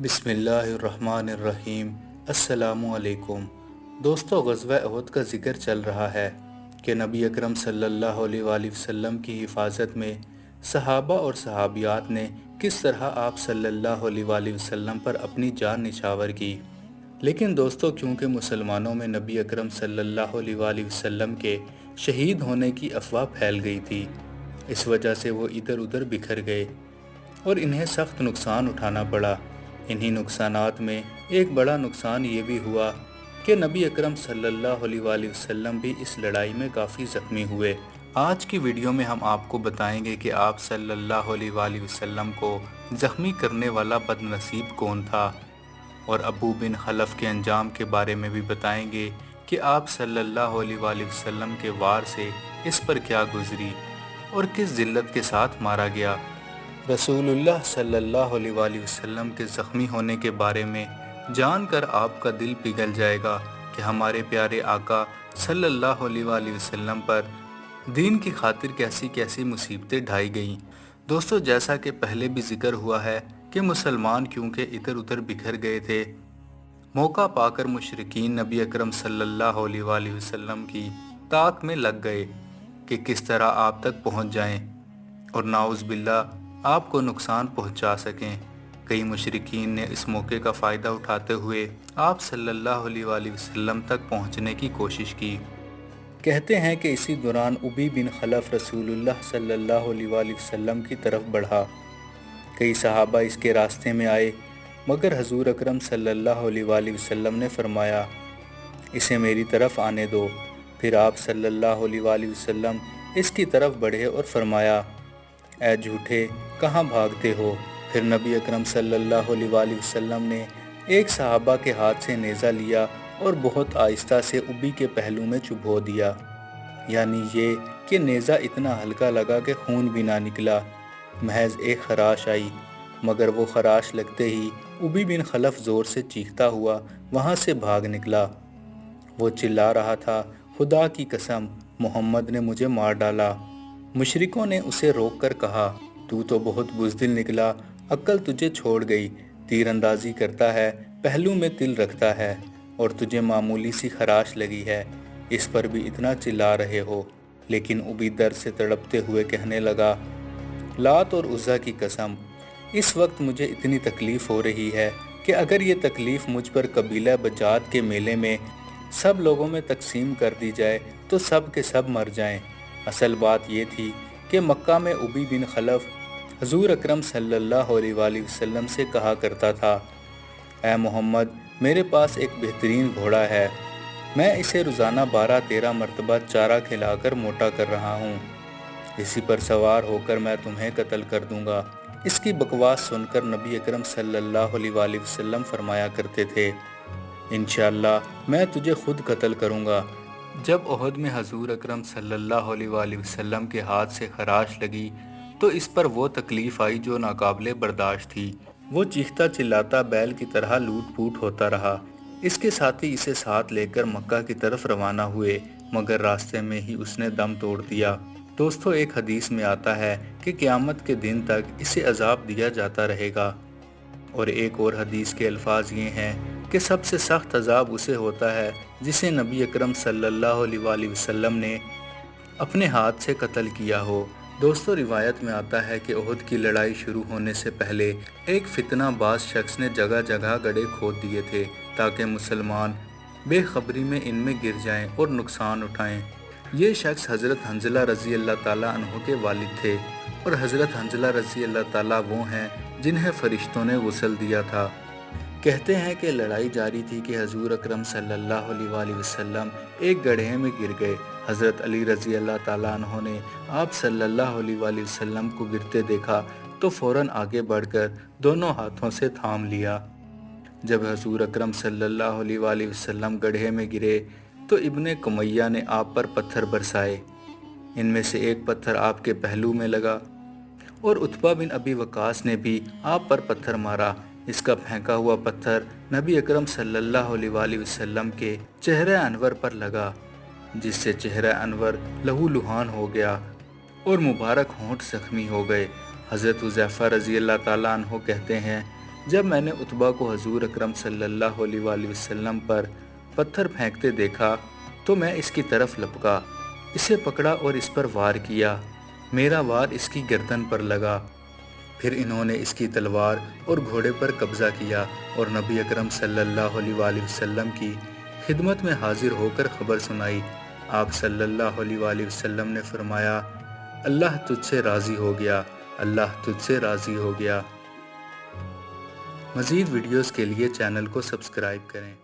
بسم اللہ الرحمن الرحیم۔ السلام علیکم دوستو، غزوہ احد کا ذکر چل رہا ہے کہ نبی اکرم صلی اللہ علیہ وآلہ وسلم کی حفاظت میں صحابہ اور صحابیات نے کس طرح آپ صلی اللہ علیہ وآلہ وسلم پر اپنی جان نچھاور کی۔ لیکن دوستو، کیونکہ مسلمانوں میں نبی اکرم صلی اللہ علیہ وآلہ وسلم کے شہید ہونے کی افواہ پھیل گئی تھی، اس وجہ سے وہ ادھر ادھر بکھر گئے اور انہیں سخت نقصان اٹھانا پڑا۔ انہی نقصانات میں ایک بڑا نقصان یہ بھی ہوا کہ نبی اکرم صلی اللہ علیہ وآلہ وسلم بھی اس لڑائی میں کافی زخمی ہوئے۔ آج کی ویڈیو میں ہم آپ کو بتائیں گے کہ آپ صلی اللہ علیہ وآلہ وسلم کو زخمی کرنے والا بد نصیب کون تھا، اور ابو بن خلف کے انجام کے بارے میں بھی بتائیں گے کہ آپ صلی اللہ علیہ وآلہ وسلم کے وار سے اس پر کیا گزری اور کس ذلت کے ساتھ مارا گیا۔ رسول اللہ صلی اللہ علیہ وآلہ وسلم کے زخمی ہونے کے بارے میں جان کر آپ کا دل پگھل جائے گا کہ ہمارے پیارے آقا صلی اللہ علیہ وآلہ وسلم پر دین کی خاطر کیسی کیسی مصیبتیں ڈھائی گئیں۔ دوستو، جیسا کہ پہلے بھی ذکر ہوا ہے کہ مسلمان کیونکہ ادھر ادھر بکھر گئے تھے، موقع پا کر مشرکین نبی اکرم صلی اللہ علیہ وآلہ وسلم کی طاق میں لگ گئے کہ کس طرح آپ تک پہنچ جائیں اور نعوذ باللہ آپ کو نقصان پہنچا سکیں۔ کئی مشرکین نے اس موقع کا فائدہ اٹھاتے ہوئے آپ صلی اللہ علیہ وآلہ وسلم تک پہنچنے کی کوشش کی۔ کہتے ہیں کہ اسی دوران ابی بن خلف رسول اللہ صلی اللہ علیہ وآلہ وسلم کی طرف بڑھا۔ کئی صحابہ اس کے راستے میں آئے، مگر حضور اکرم صلی اللہ علیہ وآلہ وسلم نے فرمایا، اسے میری طرف آنے دو۔ پھر آپ صلی اللہ علیہ وآلہ وسلم اس کی طرف بڑھے اور فرمایا، اے جھوٹے، کہاں بھاگتے ہو؟ پھر نبی اکرم صلی اللہ علیہ وآلہ وسلم نے ایک صحابہ کے ہاتھ سے نیزہ لیا اور بہت آہستہ سے ابی کے پہلو میں چبھو دیا، یعنی یہ کہ نیزہ اتنا ہلکا لگا کہ خون بھی نہ نکلا، محض ایک خراش آئی۔ مگر وہ خراش لگتے ہی ابی بن خلف زور سے چیختا ہوا وہاں سے بھاگ نکلا۔ وہ چلا رہا تھا، خدا کی قسم، محمد نے مجھے مار ڈالا۔ مشرکوں نے اسے روک کر کہا، تو بہت بزدل نکلا، عقل تجھے چھوڑ گئی، تیر اندازی کرتا ہے، پہلو میں تل رکھتا ہے، اور تجھے معمولی سی خراش لگی ہے، اس پر بھی اتنا چلا رہے ہو۔ لیکن ابی درد سے تڑپتے ہوئے کہنے لگا، لات اور عزا کی قسم، اس وقت مجھے اتنی تکلیف ہو رہی ہے کہ اگر یہ تکلیف مجھ پر قبیلہ بجات کے میلے میں سب لوگوں میں تقسیم کر دی جائے تو سب کے سب مر جائیں۔ اصل بات یہ تھی کہ مکہ میں ابی بن خلف حضور اکرم صلی اللہ علیہ وآلہ وسلم سے کہا کرتا تھا، اے محمد، میرے پاس ایک بہترین گھوڑا ہے، میں اسے روزانہ 12-13 مرتبہ چارہ کھلا کر موٹا کر رہا ہوں، اسی پر سوار ہو کر میں تمہیں قتل کر دوں گا۔ اس کی بکواس سن کر نبی اکرم صلی اللہ علیہ وآلہ وسلم فرمایا کرتے تھے، انشاءاللہ میں تجھے خود قتل کروں گا۔ جب احد میں حضور اکرم صلی اللہ علیہ وآلہ وسلم کے ہاتھ سے خراش لگی تو اس پر وہ تکلیف آئی جو ناقابل برداشت تھی۔ وہ چیختا چلاتا بیل کی طرح لوٹ پوٹ ہوتا رہا۔ اس کے ساتھی اسے ساتھ لے کر مکہ کی طرف روانہ ہوئے، مگر راستے میں ہی اس نے دم توڑ دیا۔ دوستو، ایک حدیث میں آتا ہے کہ قیامت کے دن تک اسے عذاب دیا جاتا رہے گا، اور ایک اور حدیث کے الفاظ یہ ہیں کہ سب سے سخت عذاب اسے ہوتا ہے جسے نبی اکرم صلی اللہ علیہ وآلہ وسلم نے اپنے ہاتھ سے قتل کیا ہو۔ دوستو، روایت میں آتا ہے کہ احد کی لڑائی شروع ہونے سے پہلے ایک فتنہ باز شخص نے جگہ جگہ گڑھے کھود دیے تھے تاکہ مسلمان بے خبری میں ان میں گر جائیں اور نقصان اٹھائیں۔ یہ شخص حضرت حنظلہ رضی اللہ تعالیٰ عنہ کے والد تھے، اور حضرت حنظلہ رضی اللہ تعالیٰ وہ ہیں جنہیں فرشتوں نے غسل دیا تھا۔ کہتے ہیں کہ لڑائی جاری تھی کہ حضور اکرم صلی اللہ علیہ وآلہ وسلم ایک گڑھے میں گر گئے۔ حضرت علی رضی اللہ تعالیٰ عنہ نے آپ صلی اللہ علیہ وآلہ وسلم کو گرتے دیکھا تو فوراً آگے بڑھ کر دونوں ہاتھوں سے تھام لیا۔ جب حضور اکرم صلی اللہ علیہ وآلہ وسلم گڑھے میں گرے تو ابن کمیہ نے آپ پر پتھر برسائے۔ ان میں سے ایک پتھر آپ کے پہلو میں لگا، اور عتبہ بن ابی وقاص نے بھی آپ پر پتھر مارا۔ اس کا پھینکا ہوا پتھر نبی اکرم صلی اللہ علیہ وآلہ وسلم کے چہرہ انور پر لگا، جس سے چہرہ انور لہو لہان ہو گیا اور مبارک ہونٹ زخمی ہو گئے۔ حضرت حذیفہ رضی اللہ تعالیٰ عنہ کہتے ہیں جب میں نے عتبہ کو حضور اکرم صلی اللہ علیہ وآلہ وسلم پر پتھر پھینکتے دیکھا تو میں اس کی طرف لپکا، اسے پکڑا اور اس پر وار کیا۔ میرا وار اس کی گردن پر لگا، پھر انہوں نے اس کی تلوار اور گھوڑے پر قبضہ کیا اور نبی اکرم صلی اللہ علیہ وآلہ وسلم کی خدمت میں حاضر ہو کر خبر سنائی۔ آپ صلی اللہ علیہ وآلہ وسلم نے فرمایا، اللہ تجھ سے راضی ہو گیا، اللہ تجھ سے راضی ہو گیا۔ مزید ویڈیوز کے لیے چینل کو سبسکرائب کریں۔